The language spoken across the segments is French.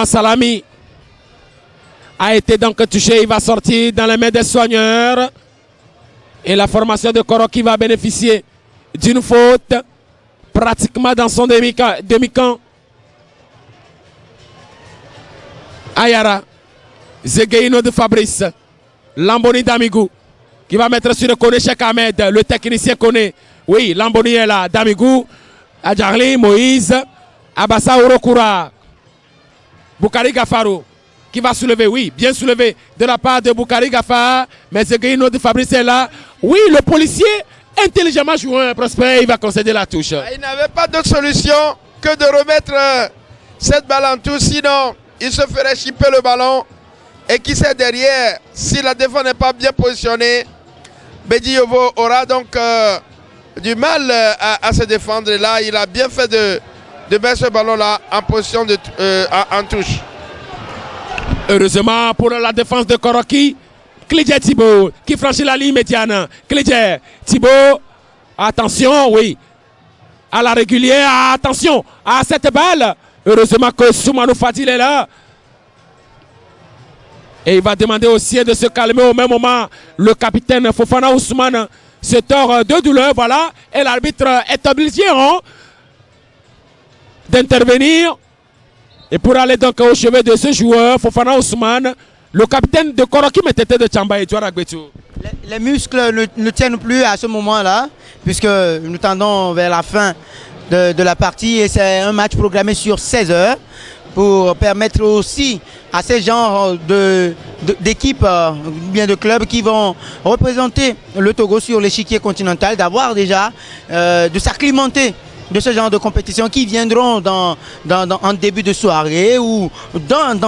Salami a été donc touché, il va sortir dans les mains des soigneurs. Et la formation de Koroki va bénéficier d'une faute pratiquement dans son demi-camp. Ayara, Zegeino de Fabrice, Lamboni d'Amigou, qui va mettre sur le Kone Cheikh Ahmed, le technicien Kone. Oui, Lamboni est là, Damigou, Adjarli, Moïse, Abassa Orokura, Boukari Gafarou, qui va soulever, oui, bien soulevé de la part de Boukari Gafar, mais Zegeino de Fabrice est là. Oui, le policier, intelligemment joué un prospect, il va concéder la touche. Il n'avait pas d'autre solution que de remettre cette balle en touche, sinon il se ferait chipper le ballon. Et qui sait derrière, si la défense n'est pas bien positionnée, Bedi Yovo aura donc du mal à se défendre. Et là, il a bien fait de mettre ce ballon-là en position en touche. Heureusement pour la défense de Koroki, Klidje Thibaut qui franchit la ligne médiane. Klidje Thibaut, attention, oui, à la régulière, attention à cette balle. Heureusement que Soumanou Fadil est là. Et il va demander au sien de se calmer au même moment. Le capitaine Fofana Ousmane se tord de douleur, voilà. Et l'arbitre est obligé d'intervenir. Et pour aller donc au chevet de ce joueur, Fofana Ousmane, le capitaine de Koroki Metete de Tchamba et Touaragbetou. Les muscles ne tiennent plus à ce moment-là, puisque nous tendons vers la fin de la partie et c'est un match programmé sur 16 heures pour permettre aussi à ces genres d'équipes, bien de clubs qui vont représenter le Togo sur l'échiquier continental, d'avoir déjà, de s'acclimater de ce genre de compétition qui viendront en début de soirée ou dans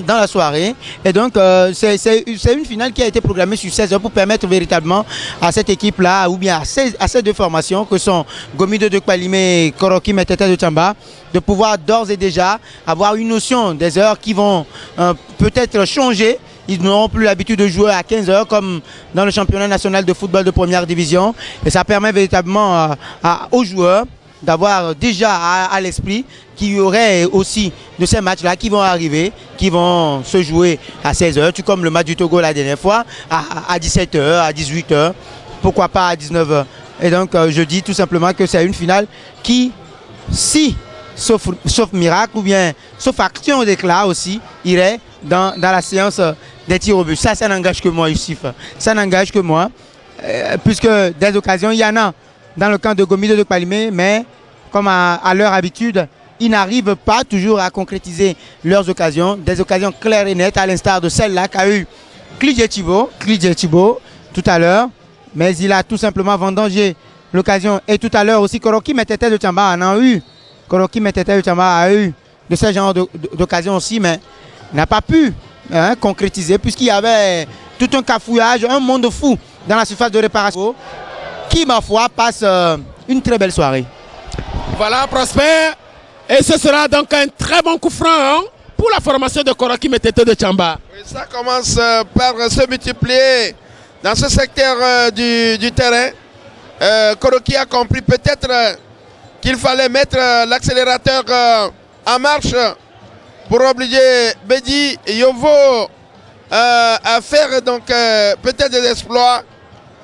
la soirée. Et donc, c'est une finale qui a été programmée sur 16 heures pour permettre véritablement à cette équipe-là, ou bien à ces deux formations que sont Gomido de Kpalimé et Koroki Metete de Tchamba, de pouvoir d'ores et déjà avoir une notion des heures qui vont peut-être changer. Ils n'auront plus l'habitude de jouer à 15 heures comme dans le championnat national de football de première division. Et ça permet véritablement aux joueurs d'avoir déjà à l'esprit qu'il y aurait aussi de ces matchs-là qui vont arriver, qui vont se jouer à 16 heures, tout comme le match du Togo la dernière fois, à 17 heures, à 18 heures, pourquoi pas à 19 heures. Et donc je dis tout simplement que c'est une finale qui, si, sauf miracle ou bien sauf action d'éclat aussi, irait dans la séance des tirs au but. Ça n'engage que moi, Youssif. Ça n'engage que moi, puisque des occasions, il y en a dans le camp de Gomido de Kpalimé, mais comme à leur habitude, ils n'arrivent pas toujours à concrétiser leurs occasions, des occasions claires et nettes, à l'instar de celle-là qu'a eu Klidje Thibaut tout à l'heure, mais il a tout simplement vendangé l'occasion. Et tout à l'heure aussi, Koroki Metete de Tchamba en a eu. Koroki Metete de Tchamba a eu de ce genre d'occasion aussi, mais n'a pas pu concrétiser, puisqu'il y avait tout un cafouillage, un monde fou dans la surface de réparation, qui, ma foi, passe une très belle soirée. Voilà, Prosper. Et ce sera donc un très bon coup franc pour la formation de Koroki Metete de Tchamba. Oui, ça commence par se multiplier dans ce secteur du terrain. Koroki a compris peut-être qu'il fallait mettre l'accélérateur en marche pour obliger Bedi Yovo à faire donc peut-être des exploits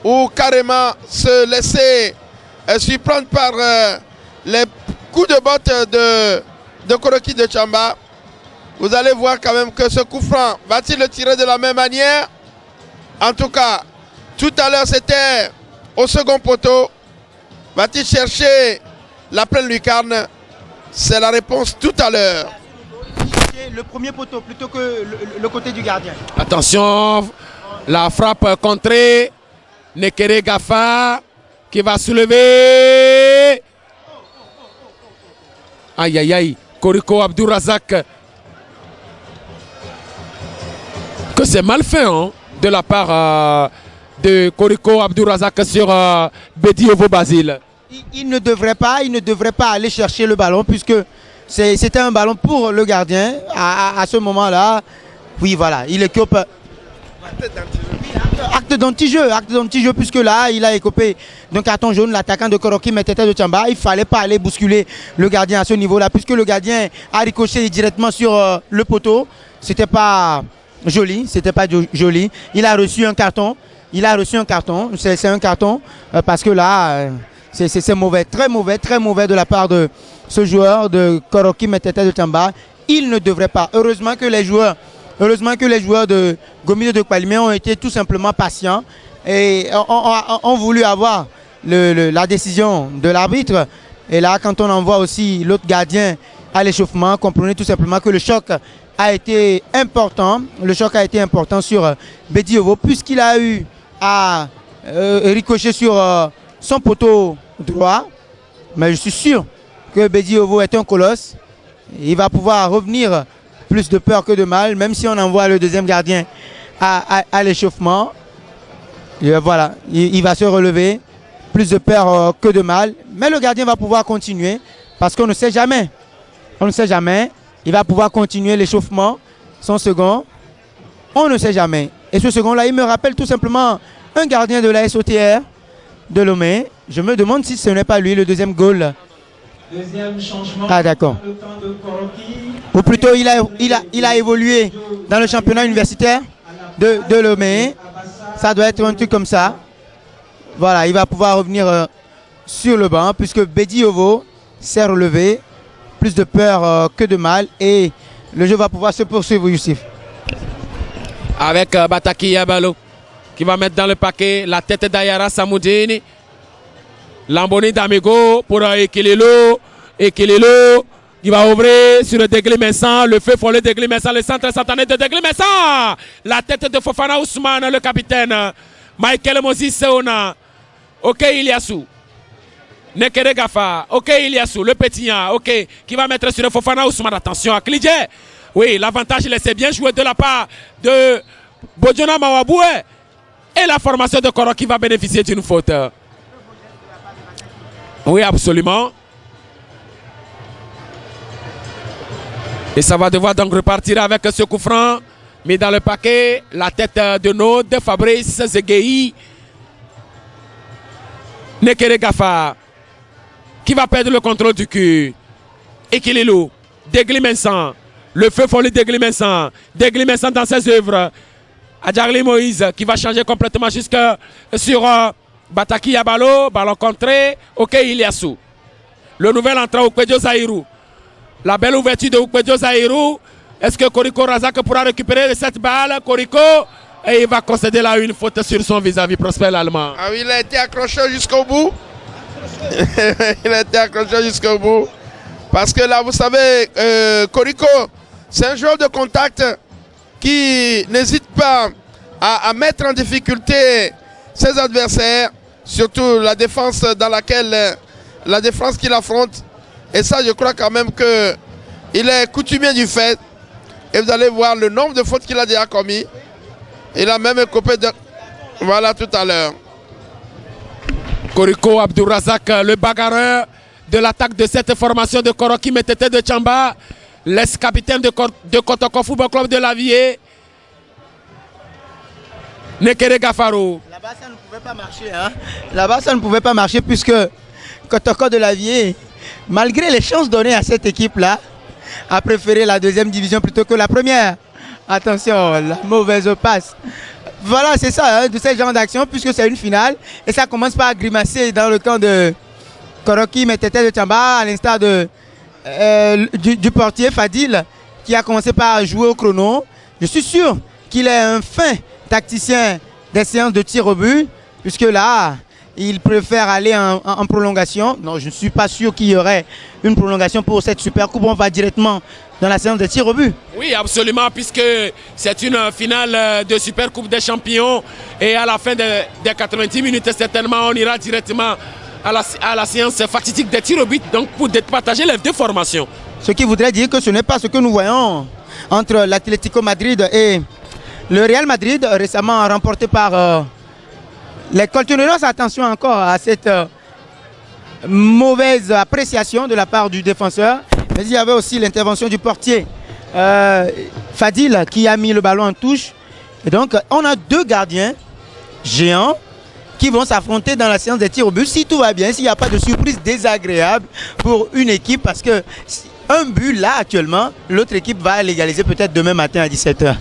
ou carrément se laisser surprendre par les coups de botte de Koroki de Tchamba. Vous allez voir quand même que ce coup franc, va-t-il le tirer de la même manière? En tout cas, tout à l'heure c'était au second poteau. Va-t-il chercher la pleine lucarne? C'est la réponse tout à l'heure. Le premier poteau plutôt que le côté du gardien. Attention, la frappe contrée. Nekere Gafa qui va soulever. Aïe aïe aïe. Koriko Abdourazak. Que c'est mal fait de la part de Koriko Abdourazak sur Bedi Yovo Basile. Il ne devrait pas aller chercher le ballon puisque c'était un ballon pour le gardien à ce moment-là. Oui, voilà, il occupe. Acte d'anti-jeu, puisque là, il a écopé d'un carton jaune, l'attaquant de Koroki Metete de Tchamba. Il ne fallait pas aller bousculer le gardien à ce niveau-là, puisque le gardien a ricoché directement sur le poteau. C'était pas joli, Il a reçu un carton. C'est un carton parce que là, c'est mauvais, très mauvais de la part de ce joueur de Koroki Metete de Tchamba. Il ne devrait pas. Heureusement que les joueurs de Gomino de Kpalimé ont été tout simplement patients et ont voulu avoir la décision de l'arbitre. Et là, quand on envoie aussi l'autre gardien à l'échauffement, comprenez tout simplement que le choc a été important. Le choc a été important sur Bedi Ovo, puisqu'il a eu à ricocher sur son poteau droit. Mais je suis sûr que Bedi Ovo est un colosse. Il va pouvoir revenir plus de peur que de mal, même si on envoie le deuxième gardien à l'échauffement. Voilà, il va se relever, plus de peur que de mal. Mais le gardien va pouvoir continuer, parce qu'on ne sait jamais. Il va pouvoir continuer l'échauffement, son second. On ne sait jamais. Et ce second-là, il me rappelle tout simplement un gardien de la SOTR de Lomé. Je me demande si ce n'est pas lui, le deuxième goal. Deuxième changement. Ah d'accord. Ou plutôt il a évolué dans le championnat universitaire de Lomé. Ça doit être un truc comme ça. Voilà, il va pouvoir revenir sur le banc puisque Bedi Ovo s'est relevé. Plus de peur que de mal et le jeu va pouvoir se poursuivre, Youssef. Avec Bataki Yabalo qui va mettre dans le paquet la tête d'Ayara Samoudini. Lamboni d'Amigo pour Ekilelo qui va ouvrir sur le Degli-Messan, le feu follet Degli-Messan, le centre satané de Degli-Messan. La tête de Fofana Ousmane, le capitaine. Michael Moses Seona. Ok, Iliassou. Nekere Gafa. Ok, Iliassou, le pétillant. Ok, qui va mettre sur le Fofana Ousmane. Attention à Klidje. Oui, l'avantage, il s'est bien joué de la part de Bodjona Mawaboué. Et la formation de Koro qui va bénéficier d'une faute. Oui, absolument. Et ça va devoir donc repartir avec ce coup franc. Mis dans le paquet, la tête de Node, Fabrice Zegei. Nekere Gafa. Qui va perdre le contrôle du cul. Ekililou. Degli-Messan. Le feu follet Degli-Messan. Degli-Messan dans ses œuvres. Adjarli Moïse qui va changer complètement jusque sur Bataki Yabalo. Ballon contré. Ok, Iliassou. Le nouvel entrant Oukpedjo Zaïrou. La belle ouverture de Oukpedjo Zaïrou. Est-ce que Koriko Razak pourra récupérer cette balle? Koriko. Et il va concéder là une faute sur son vis-à-vis Prosper l'Allemand. Ah oui, il a été accroché jusqu'au bout. Il a été accroché jusqu'au bout. Parce que là, vous savez, Koriko, c'est un joueur de contact qui n'hésite pas à mettre en difficulté ses adversaires, surtout la défense dans laquelle la défense qu'il affronte. Et ça, je crois quand même qu'il est coutumier du fait. Et vous allez voir le nombre de fautes qu'il a déjà commis. Il a même écopé de... Voilà tout à l'heure. Koriko Abdourazak, le bagarreur de l'attaque de cette formation de Koroki Metete de Tchamba, l'ex-capitaine de Kotoko Football Club de Lavier. Nekere Gafarou. Là-bas, ça ne pouvait pas marcher. Hein? Là-bas, ça ne pouvait pas marcher puisque Kotoko de Lavier, malgré les chances données à cette équipe-là, a préféré la deuxième division plutôt que la première. Attention, la mauvaise passe. Voilà, c'est ça, hein, de ce genre d'action, puisque c'est une finale. Et ça commence par grimacer dans le camp de Koroki Metete de Tchamba, à l'instar du portier Fadil, qui a commencé par jouer au chrono. Je suis sûr qu'il est un fin tacticien des séances de tir au but, puisque là, il préfère aller en prolongation. Non, je ne suis pas sûr qu'il y aurait une prolongation pour cette Super Coupe. On va directement dans la séance de tir au but. Oui, absolument, puisque c'est une finale de Super Coupe des Champions. Et à la fin des 90 minutes, certainement, on ira directement à la séance fatidique des tirs au but, donc pour partager les deux formations. Ce qui voudrait dire que ce n'est pas ce que nous voyons entre l'Atlético Madrid et le Real Madrid, récemment remporté par les Colchoneros. Attention encore à cette mauvaise appréciation de la part du défenseur. Mais il y avait aussi l'intervention du portier Fadil qui a mis le ballon en touche. Et donc, on a 2 gardiens géants qui vont s'affronter dans la séance des tirs au but. Si tout va bien, s'il n'y a pas de surprise désagréable pour une équipe, parce que un but là actuellement, l'autre équipe va l'égaliser peut-être demain matin à 17h.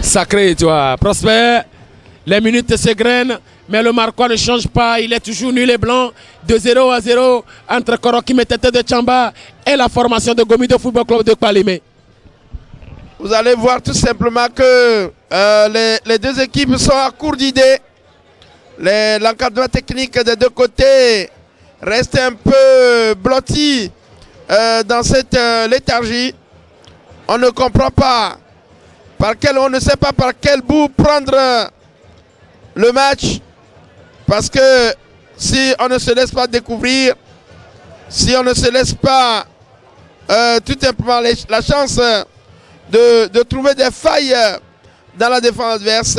Sacré, tu vois. Prosper, les minutes s'égrènent, mais le Marocain ne change pas. Il est toujours nul et blanc. De 0-0 entre Koroki Metete de Tchamba et la formation de Gomido Football Club de Kpalimé. Vous allez voir tout simplement que les 2 équipes sont à court d'idées. L'encadrement technique des 2 côtés reste un peu blotti dans cette léthargie. On ne comprend pas on ne sait pas par quel bout prendre le match. Parce que si on ne se laisse pas découvrir, si on ne se laisse pas tout simplement la chance de trouver des failles dans la défense adverse,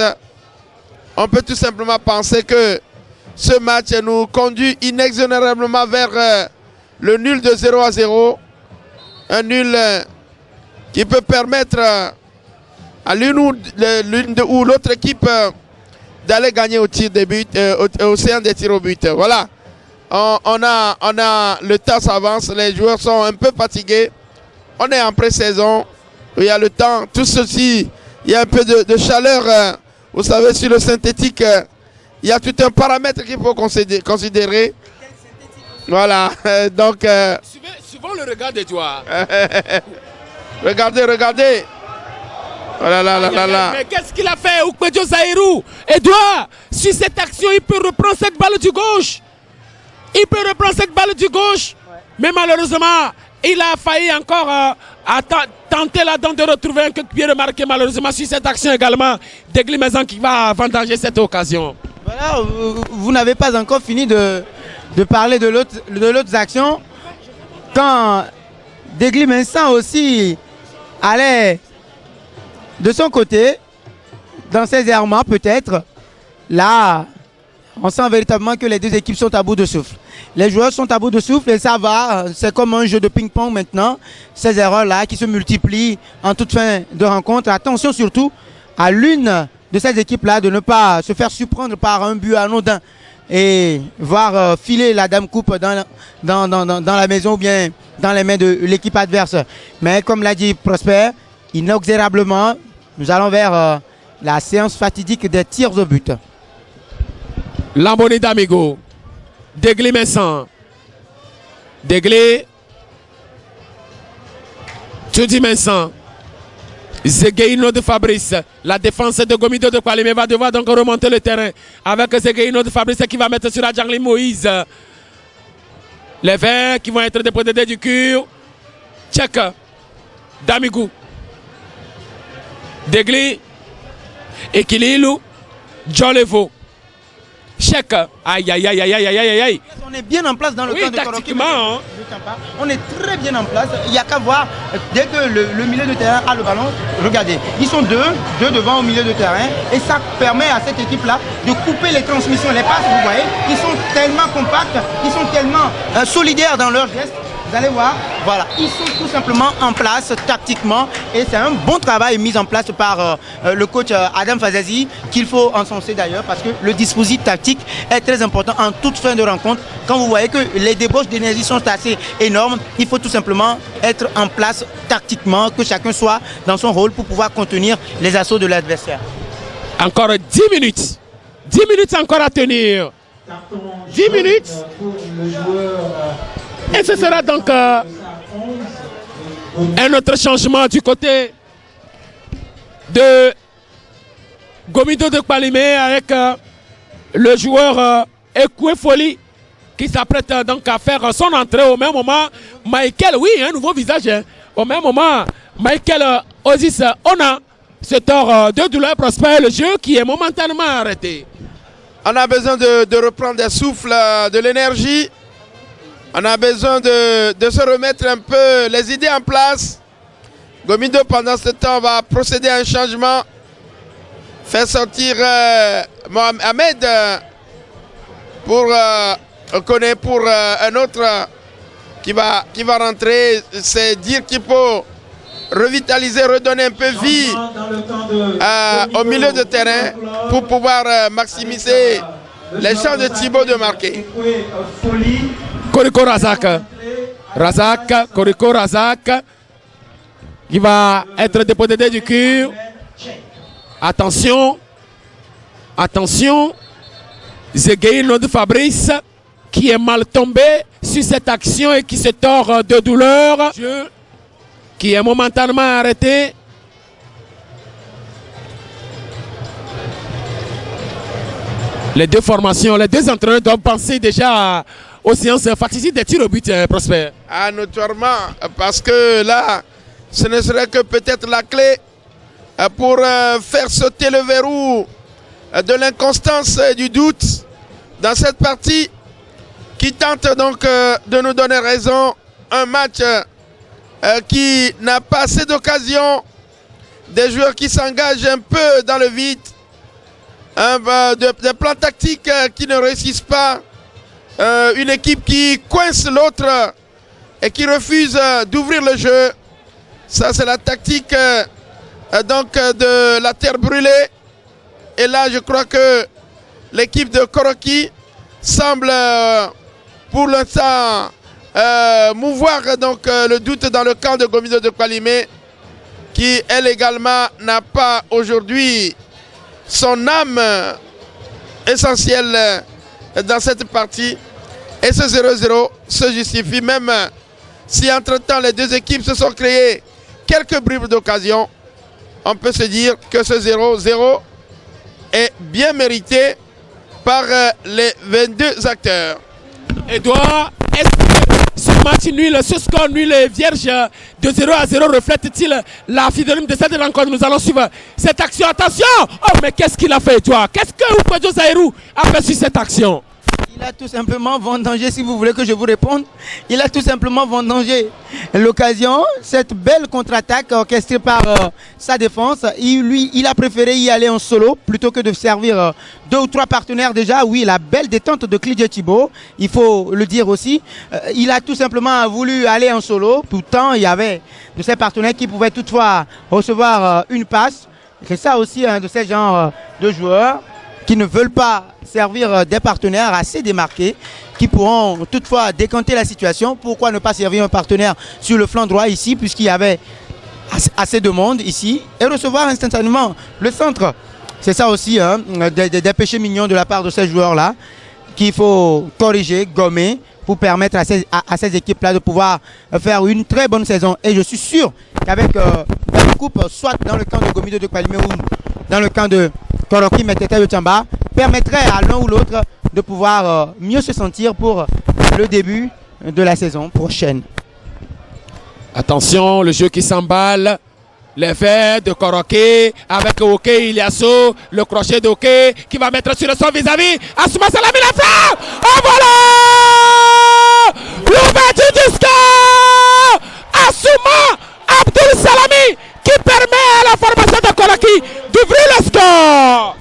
on peut tout simplement penser que ce match nous conduit inexorablement vers le nul de 0-0. Un nul qui peut permettre à l'une ou l'autre équipe d'aller gagner au tir de but, au séance des tirs au but. Voilà. On a le temps s'avance, les joueurs sont un peu fatigués. On est en pré-saison, il y a le temps, tout ceci, il y a un peu de chaleur. Vous savez, sur le synthétique, il y a tout un paramètre qu'il faut considérer. Voilà, donc... Suivons le regard de toi. Regardez. Oh là là là là là. Mais qu'est-ce qu'il a fait, Oukpedjo Zaïrou? Edouard, sur cette action, il peut reprendre cette balle du gauche. Mais malheureusement, il a failli encore tenter là-dedans de retrouver un pied remarqué. Malheureusement, sur cette action également, Degli Maison qui va avantager cette occasion. Voilà, vous n'avez pas encore fini de parler de l'autre action. Quand Degli Maison aussi allait de son côté, dans ses errements peut-être, là, on sent véritablement que les 2 équipes sont à bout de souffle. Les joueurs sont à bout de souffle et ça va, c'est comme un jeu de ping-pong maintenant. Ces erreurs-là qui se multiplient en toute fin de rencontre. Attention surtout à l'une de ces équipes-là de ne pas se faire surprendre par un but anodin et voir filer la dame coupe dans la maison ou bien dans les mains de l'équipe adverse. Mais comme l'a dit Prosper, inexorablement, nous allons vers la séance fatidique des tirs au but. Lamboni d'Amigo, Degli Messan, Degli, Tudi Messan, Zegueino de Fabrice, la défense de Gomido de Kpalimé va devoir donc remonter le terrain avec Zegueino de Fabrice qui va mettre sur Adjangli Moïse. Les verts qui vont être déposés du cul. Check, Damigou, Degli, Ekililu, Jolevo. Chèque. Aïe, aïe, aïe, aïe, aïe, aïe, aïe, aïe. On est bien en place dans le camp de tactiquement. On est très bien en place. Il n'y a qu'à voir, dès que le milieu de terrain a le ballon, regardez, ils sont deux devant au milieu de terrain. Et ça permet à cette équipe-là de couper les transmissions, les passes, vous voyez. Ils sont tellement compacts, ils sont tellement solidaires dans leurs gestes. Vous allez voir, voilà, ils sont tout simplement en place tactiquement et c'est un bon travail mis en place par le coach Adam Fazazi qu'il faut encenser d'ailleurs parce que le dispositif tactique est très important en toute fin de rencontre. Quand vous voyez que les débauches d'énergie sont assez énormes, il faut tout simplement être en place tactiquement, que chacun soit dans son rôle pour pouvoir contenir les assauts de l'adversaire. Encore 10 minutes. 10 minutes encore à tenir. 10 minutes. Et ce sera donc un autre changement du côté de Gomido de Kpalimé avec le joueur Ekwe Foli qui s'apprête donc à faire son entrée. Au même moment, Michael, oui, un nouveau visage. Hein. Au même moment, Michael Osis Ona se tord de douleur prospère le jeu qui est momentanément arrêté. On a besoin de reprendre des souffles, de l'énergie. On a besoin de se remettre un peu les idées en place. Gomido, pendant ce temps, va procéder à un changement. Faire sortir Ahmed pour un autre qui va rentrer. C'est dire qu'il faut revitaliser, redonner un peu vie au milieu de terrain pour pouvoir maximiser les chances de Thibaut de marquer. Koriko Razak. Koriko Razak qui va être déposé du cul. Attention. Attention. Zegueino de Fabrice qui est mal tombé sur cette action et qui se tord de douleur. Qui est momentanément arrêté. Les deux formations, les deux entraîneurs doivent penser déjà aux séances fatigues des tirs au but, Prosper. Ah, notoirement, parce que là, ce ne serait que peut-être la clé pour faire sauter le verrou de l'inconstance et du doute dans cette partie qui tente donc de nous donner raison. Un match qui n'a pas assez d'occasions, des joueurs qui s'engagent un peu dans le vide, des plans tactiques qui ne réussissent pas, une équipe qui coince l'autre et qui refuse d'ouvrir le jeu. Ça, c'est la tactique donc de la terre brûlée. Et là, je crois que l'équipe de Koroki semble pour l'instant mouvoir donc le doute dans le camp de Gomido de Kwalimé, qui elle également n'a pas aujourd'hui son âme essentielle dans cette partie. Et ce 0-0 se justifie, même si entre-temps les deux équipes se sont créées quelques bribes d'occasion. On peut se dire que ce 0-0 est bien mérité par les 22 acteurs. Edouard, est-ce que ce match nul, ce score nul et vierge de 0-0 reflète-t-il la physionomie de cette rencontre? Nous allons suivre cette action. Attention! Oh, mais qu'est-ce qu'il a fait, toi? Qu'est-ce que Ukwejo Zaïrou a fait sur cette action? Il a tout simplement vendangé, si vous voulez que je vous réponde, il a tout simplement vendangé l'occasion, cette belle contre-attaque orchestrée par sa défense. Il a préféré y aller en solo plutôt que de servir deux ou trois partenaires déjà. Oui, la belle détente de Klidje Thibaut, il faut le dire aussi. Il a tout simplement voulu aller en solo. Pourtant, il y avait de ses partenaires qui pouvaient toutefois recevoir une passe. C'est ça aussi de ces genres de joueurs qui ne veulent pas servir des partenaires assez démarqués, qui pourront toutefois décanter la situation. Pourquoi ne pas servir un partenaire sur le flanc droit ici, puisqu'il y avait assez de monde ici, et recevoir instantanément le centre. C'est ça aussi des péchés mignons de la part de ces joueurs-là, qu'il faut corriger, gommer, pour permettre à ces équipes-là de pouvoir faire une très bonne saison. Et je suis sûr qu'avec la coupe, soit dans le camp de Gomido de Kwalimé ou dans le camp de Koroki Metete de Tchamba, permettrait à l'un ou l'autre de pouvoir mieux se sentir pour le début de la saison prochaine. Attention, le jeu qui s'emballe. L'effet de Koroki avec Oke Iliasso, le crochet d'Oke qui va mettre sur le sol vis-à-vis. Assouma Salami la frappe. Oh voilà! L'ouverture du score! Assouma Abdul Salami qui permet à la formation de Koroki d'ouvrir le score.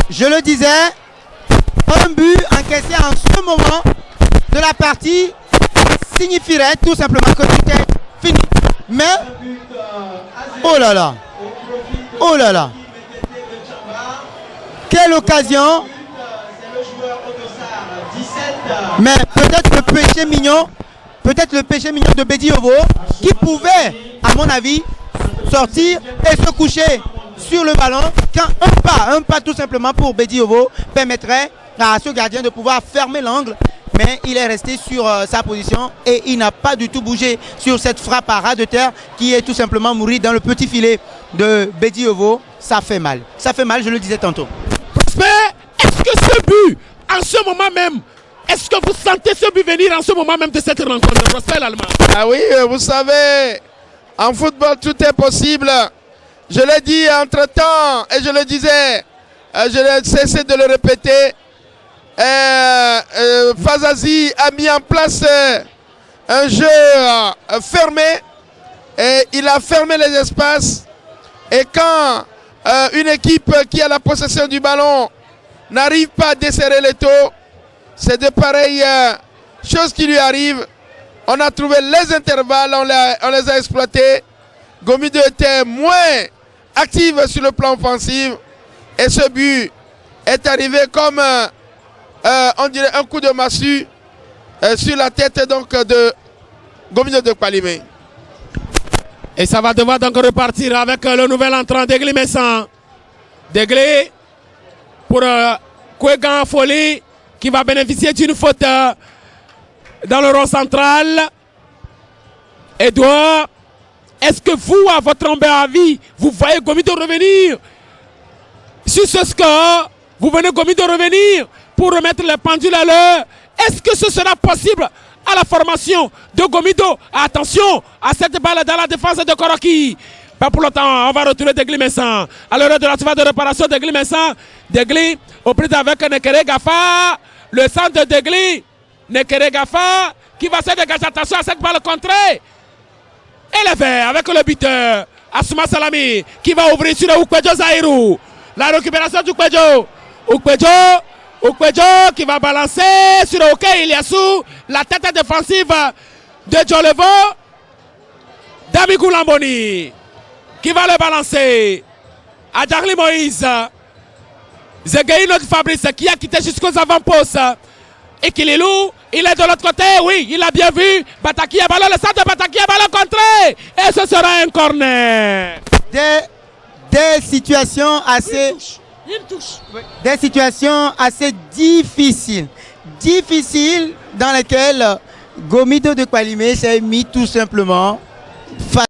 Je le disais, un but encaissé en ce moment de la partie signifierait tout simplement que tout est fini. Mais, oh là là, oh là là, quelle occasion. Mais peut-être le péché mignon de Bédi Ovo qui pouvait, à mon avis, sortir et se coucher sur le ballon quand un pas tout simplement pour Bédi Ovo permettrait à ce gardien de pouvoir fermer l'angle. Mais il est resté sur sa position et il n'a pas du tout bougé sur cette frappe à ras de terre qui est tout simplement mourie dans le petit filet de Bédi Ovo. Ça fait mal. Ça fait mal, je le disais tantôt. Prosper, est-ce que ce but, en ce moment même, est-ce que vous sentez ce but venir en ce moment même de cette rencontre, Prosper l'Allemand? Ah oui, vous savez, en football, tout est possible. Je l'ai dit entre-temps et je le disais, je n'ai cessé de le répéter. Fazazi a mis en place un jeu fermé et il a fermé les espaces. Et quand une équipe qui a la possession du ballon n'arrive pas à desserrer les taux, c'est de pareilles choses qui lui arrivent. On a trouvé les intervalles, on les a exploités. Gomido était moins active sur le plan offensif. Et ce but est arrivé comme, on dirait, un coup de massue sur la tête donc, de Gomido de Kpalimé. Et ça va devoir donc repartir avec le nouvel entrant Degli Messan. Degli pour Kwegan Folie qui va bénéficier d'une faute dans le rond central. Edouard, est-ce que vous, à votre humble avis, vous voyez Gomido revenir sur ce score? Vous venez Gomido revenir pour remettre les pendules à l'heure. Est-ce que ce sera possible à la formation de Gomido? Attention à cette balle dans la défense de Koroki. Pas pour longtemps, on va retourner Degli Messan. À l'heure de la phase de réparation, Degli Messan. Degli au prise avec Nekere Gafa. Le centre de Degli. Nekere Gafa qui va se dégager. Attention à cette balle contrée. Élevé avec le buteur. Asuma Salami qui va ouvrir sur le Ukwejo Zairou. La récupération du Ukwejo. Ukwejo qui va balancer sur le hockey Iliassou. La tête défensive de Djolevo. Damigou Lamboni qui va le balancer à Jarly Moïse. Zegeino de Fabrice qui a quitté jusqu'aux avant-postes. Et Kililou, il est de l'autre côté, oui, il a bien vu. Bataki a ballon, le centre de Bataki a ballon contré. Et ce sera un corner. Des situations assez... Des situations assez difficiles. Difficiles dans lesquelles Gomido de Kpalimé s'est mis tout simplement face